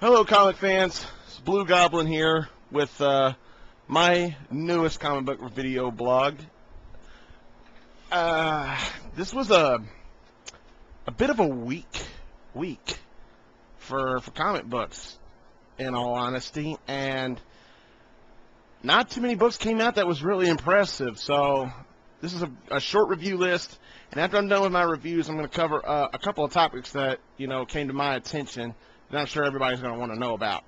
Hello, comic fans. It's Blue Goblin here with my newest comic book video blog. This was a bit of a week for comic books, in all honesty, and not too many books came out that was really impressive. So this is a short review list, and after I'm done with my reviews, I'm going to cover a couple of topics that came to my attention that I'm sure everybody's going to want to know about.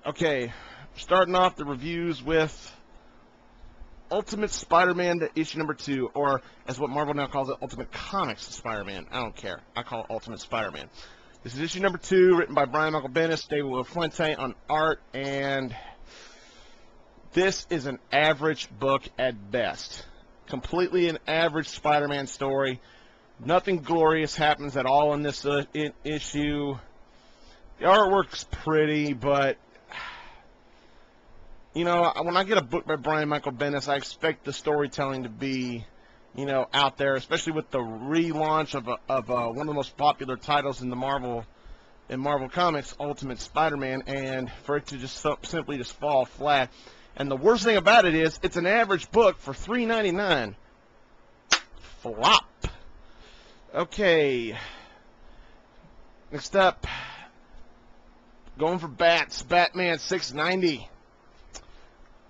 Okay, starting off the reviews with Ultimate Spider-Man issue number 2, or as what Marvel now calls it, Ultimate Comics Spider-Man. I don't care. I call it Ultimate Spider-Man. This is issue number 2, written by Bryan Danielson, David Fuente on art, and this is an average book at best. Completely an average Spider-Man story. Nothing glorious happens at all in this issue. The artwork's pretty, but when I get a book by Brian Michael Bendis, I expect the storytelling to be, out there, especially with the relaunch of one of the most popular titles in Marvel Comics, Ultimate Spider-Man, and for it to just simply fall flat. And the worst thing about it is, it's an average book for $3.99. Flop. Okay. Next up, going for Batman 690.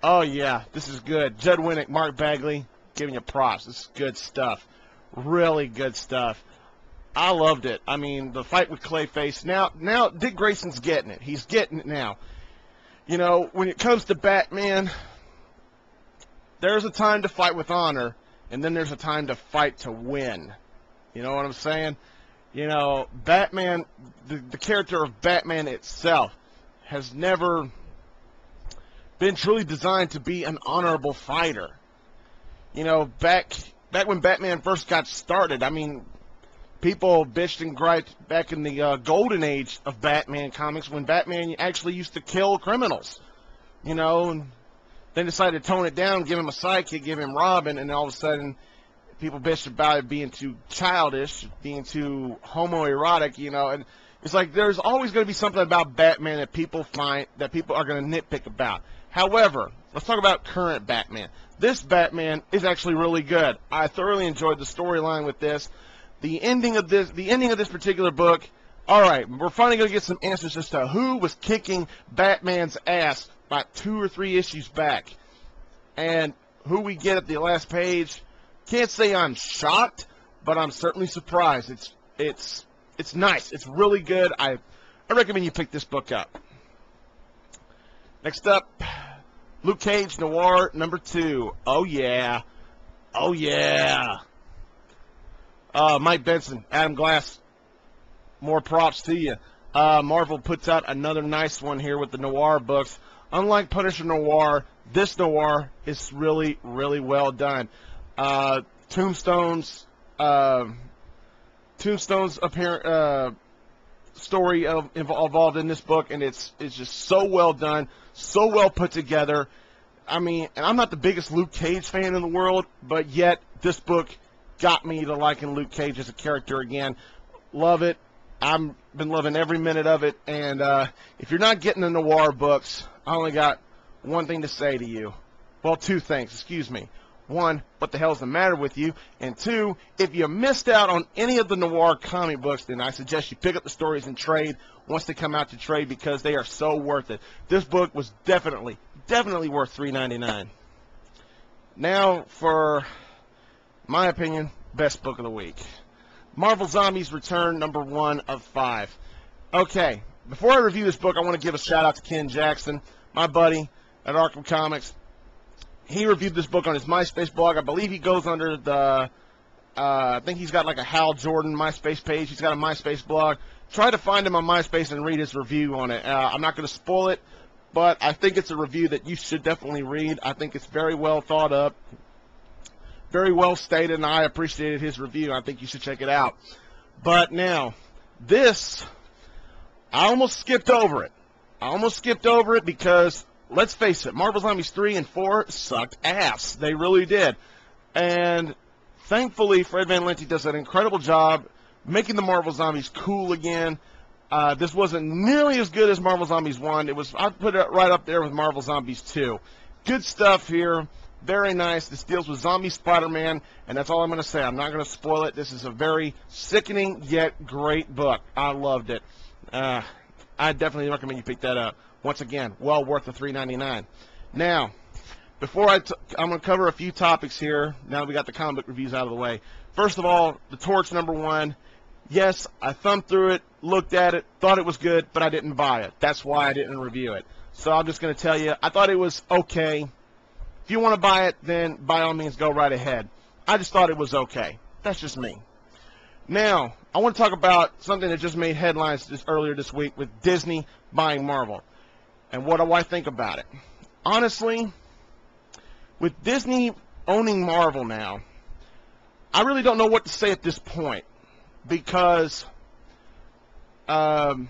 Oh yeah, this is good. Judd Winnick, Mark Bagley, giving you props. This is good stuff. Really good stuff. I loved it. I mean, the fight with Clayface. Now Dick Grayson's getting it. He's getting it now. When it comes to Batman, there's a time to fight with honor, and then there's a time to fight to win. You know what I'm saying? Batman, the character of Batman itself has never been truly designed to be an honorable fighter. Back when Batman first got started, I mean, people bitched and griped back in the golden age of Batman comics when Batman actually used to kill criminals, and then decided to tone it down, give him a sidekick, give him Robin, and all of a sudden people bitched about it being too childish, being too homoerotic, and it's like there's always going to be something about Batman that people are going to nitpick about. However, let's talk about current Batman. This Batman is actually really good. I thoroughly enjoyed the storyline with this. The ending of this particular book, all right, we're finally going to get some answers as to who was kicking Batman's ass about 2 or 3 issues back. And who we get at the last page, can't say I'm shocked, but I'm certainly surprised. It's nice. It's really good. I recommend you pick this book up. Next up, Luke Cage Noir number 2. Oh yeah. Oh yeah. Mike Benson, Adam Glass, more props to you. Marvel puts out another nice one here with the Noir books. Unlike Punisher Noir, this Noir is really, really well done. Tombstone's apparent story involved in this book, and it's just so well done, so well put together. I mean, and I'm not the biggest Luke Cage fan in the world, but yet this book got me to liking Luke Cage as a character again. Love it. I've been loving every minute of it. And if you're not getting the Noir books, I only got one thing to say to you. Well, 2 things. Excuse me. 1, what the hell's the matter with you? And 2, if you missed out on any of the Noir comic books, then I suggest you pick up the stories in trade once they come out to trade, because they are so worth it. This book was definitely worth $3.99. Now for my opinion, best book of the week. Marvel Zombies Return, number 1 of 5. Okay, before I review this book, I want to give a shout out to Ken Jackson, my buddy at Arkham Comics. He reviewed this book on his MySpace blog. I believe he goes under the, I think he's got like a Hal Jordan MySpace page. He's got a MySpace blog. Try to find him on MySpace and read his review on it. I'm not going to spoil it, but I think it's a review that you should definitely read. I think it's very well thought up, very well stated, and I appreciated his review. I think you should check it out. But now, this, I almost skipped over it. Because, let's face it, Marvel Zombies 3 and 4 sucked ass. They really did. And thankfully, Fred Van Lente does an incredible job making the Marvel Zombies cool again. This wasn't nearly as good as Marvel Zombies 1. I'd put it right up there with Marvel Zombies 2. Good stuff here. Very nice. This deals with Zombie Spider-Man, and that's all I'm going to say. I'm not going to spoil it. This is a very sickening yet great book. I loved it. I definitely recommend you pick that up. Once again, well worth the $3.99. Now, before I'm going to cover a few topics here, now that we got the comic book reviews out of the way. First of all, The Torch #1. Yes, I thumbed through it, looked at it, thought it was good, but I didn't buy it. That's why I didn't review it. So I'm just going to tell you, I thought it was okay. If you want to buy it, then by all means go right ahead. I just thought it was okay. That's just me. Now, I want to talk about something that just made headlines earlier this week with Disney buying Marvel. And what do I think about it? Honestly, with Disney owning Marvel now, I really don't know what to say at this point. Because Deadpool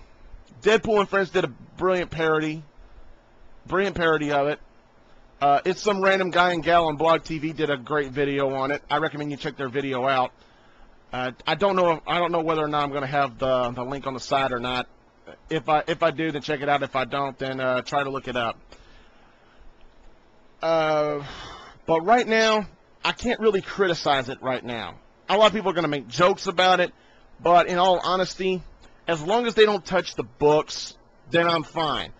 and Friends did a brilliant parody of it. It's Some Random Guy and Gal on Blog TV did a great video on it. I recommend you check their video out. I don't know whether or not I'm going to have the link on the side or not. If I do, then check it out. If I don't, then try to look it up. But right now, I can't really criticize it right now. A lot of people are going to make jokes about it, but in all honesty, as long as they don't touch the books, then I'm fine.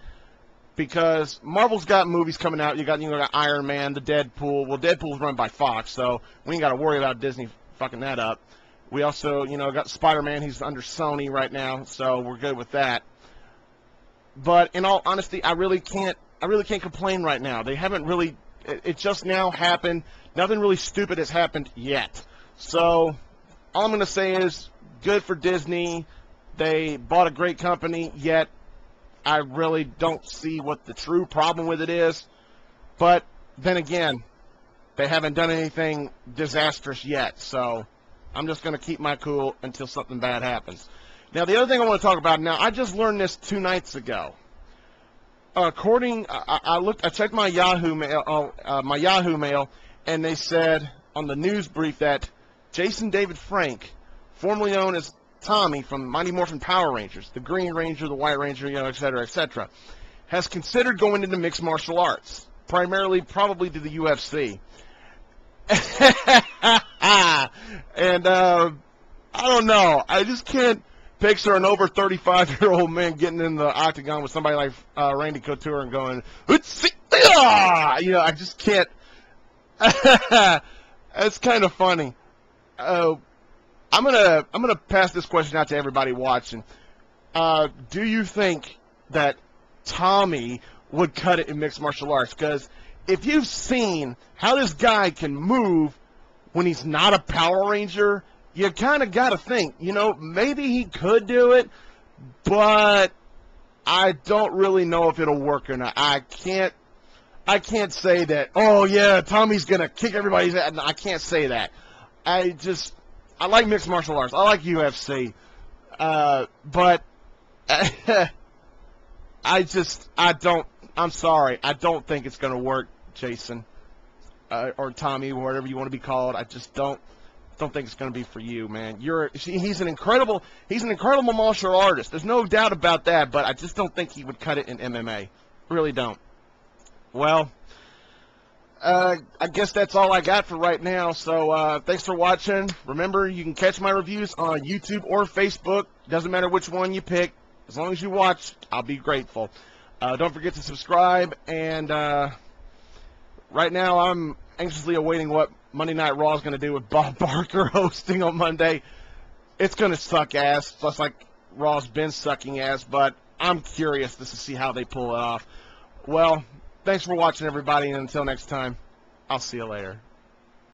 Because Marvel's got movies coming out. You got Iron Man, the Deadpool. Well, Deadpool's run by Fox, so we ain't got to worry about Disney fucking that up. We also, got Spider-Man. He's under Sony right now, so we're good with that. But in all honesty, I really can't complain right now. They haven't really. It just now happened. Nothing really stupid has happened yet. So all I'm going to say is good for Disney. They bought a great company, yet I really don't see what the true problem with it is. But then again, they haven't done anything disastrous yet. So I'm just going to keep my cool until something bad happens. Now, the other thing I want to talk about now, I just learned this 2 nights ago. I checked my Yahoo mail, and they said on the news brief that Jason David Frank, formerly known as Tommy from Mighty Morphin Power Rangers, the Green Ranger, the White Ranger, etc., has considered going into mixed martial arts, primarily probably to the UFC. And I don't know. I just can't picture an over 35-year-old man getting in the octagon with somebody like Randy Couture and going, I just can't. It's kind of funny. I'm gonna pass this question out to everybody watching. Do you think that Tommy would cut it in mixed martial arts? Because if you've seen how this guy can move when he's not a Power Ranger, you kind of got to think, maybe he could do it, but I don't really know if it'll work or not. I can't say that, oh yeah, Tommy's going to kick everybody's ass. I can't say that. I like mixed martial arts. I like UFC. But I'm sorry. I don't think it's going to work, Jason. Or Tommy, whatever you want to be called. I just don't think it's going to be for you, man. He's an incredible martial artist. There's no doubt about that, but I just don't think he would cut it in MMA. Really don't. Well, I guess that's all I got for right now. So thanks for watching. Remember, you can catch my reviews on YouTube or Facebook. Doesn't matter which one you pick. As long as you watch, I'll be grateful. Don't forget to subscribe. And right now, I'm anxiously awaiting what Monday Night Raw is going to do with Bob Barker hosting on Monday. It's going to suck ass, just like Raw's been sucking ass, but I'm curious to see how they pull it off. Well, thanks for watching, everybody, and until next time, I'll see you later.